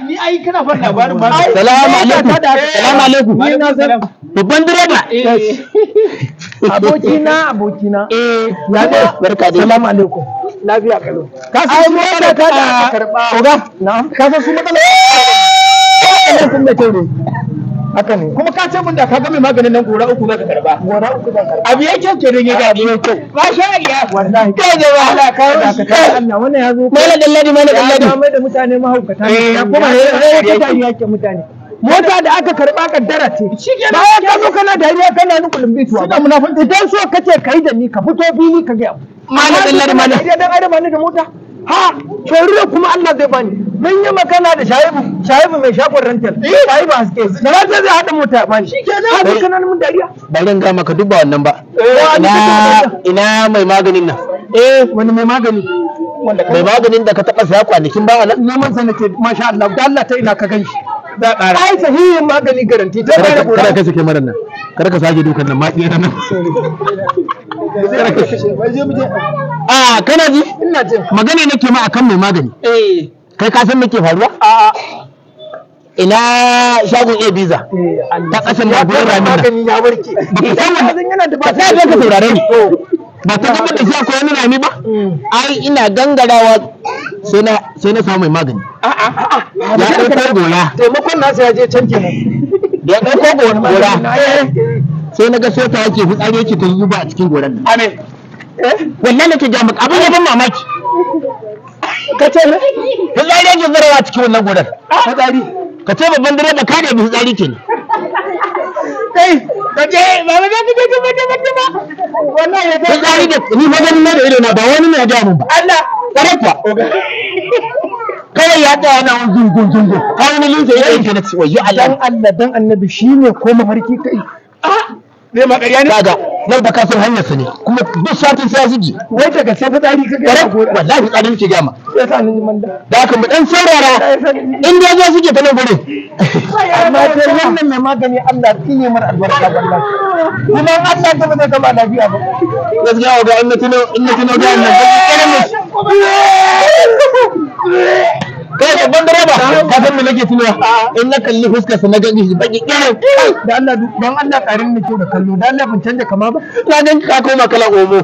ni ai kana faɗa labarin ba. Salamu alaikum. Salamu alaikum. Ni na san babban direba. abokina Ya ne barka dai. salamu alaikum lafiya kalau ka san su matsala ta da aka karɓa. oga na'am ka san su matsala sun da kyau ne haka ne Kuma ka ce mun da ka ga mai maganin nan gora uku zaka karɓa. gora uku da karba Abu ya kyau kenan ya daɗi. Masha Allah. wallahi Kai da wahala ka Allah wannan ya zo Mala dalladi mala ya dalladi. mai da mutane mahaukata ne Eh, ya kuma mutane yake mutane mota da aka karba kaddara ce bayan ka zo kana dariya kana nukulin bituwa Suna munafunci. idan so kace kai da ni ka fito fili ka ga Mala dalladi mala. dan adam ne da mota ha shari'a kuma Allah zai bani mun yi magana da shaibu mai shagon rental shaibu haske da rata zai hada mota bani shikenan ha kana mun dariya Bari in ga maka duk ba wannan ba. Ina mai maganin nan. wani mai magani Mai maganin da ka taɓa saya kwanakin ba nan. neman sa nake masha Allah da Allah ta ina ka ganshi za ƙara. ai sahihin magani garanti ta Kada bayar ka sake maran nan. Kada ka sake dukan nan ma iya nan. Kana ji? ina jin Magana nake ma akan mai magani. Kai ka san me ke faruwa? a Ina shagon Ibiza. Ta ƙasan magurin ramin nan. magani ya warke yana da Ka sa ka saurare ni. Ba ta gaba da shi akwai wani rami ba? Ai ina gangarawa sai na samu mai magani. Ya ɗauko gora. taimakon nasa ya je can kenan Da ya ɗauko gora. Sai na ga sota yake fitsari yake ta zuba a cikin goran nan. Amin. Wallahi nake ga maka abin ya ban mamaki. ka ce ne Fitsari yake zarawa a cikin wannan goran. fitsari Ka ce babban direba ka da fitsari kenan. kai ka ce ba ba ka ce ba wallahi ya Fitsari da ni maganin na da ido na ba wani ne ya ga mun ba. Allah Kare kuwa. Kawai ya tsaya na wani zungun. Ka wani linsa ya yanke na ciwo ya dan Allah. Allah dan annabi shine ko mafarki kai Zai ma ƙarya ne? Kaga nan da ka san hanyar sa ne kuma duk satin sai ya zige. wai daga sai fitsari ka Kare ga gora wallahi fitsari nake ga ma. ya sa ni manda Da haka mu dan saurara in dai zo suke ta nan gurin. amma sai wannan mai magani Allah tsine mar albarka wallahi kuma Allah ta bada kama lafiya ba Gaskiya ga in na tuno da wannan kai babban direba ka san me nake tunowa in na kalli fuskar sa na ga shi baki kiran da Allah dan Allah karin da kyau da kallo da Allah ban canja kama ba na gan ka koma kala omo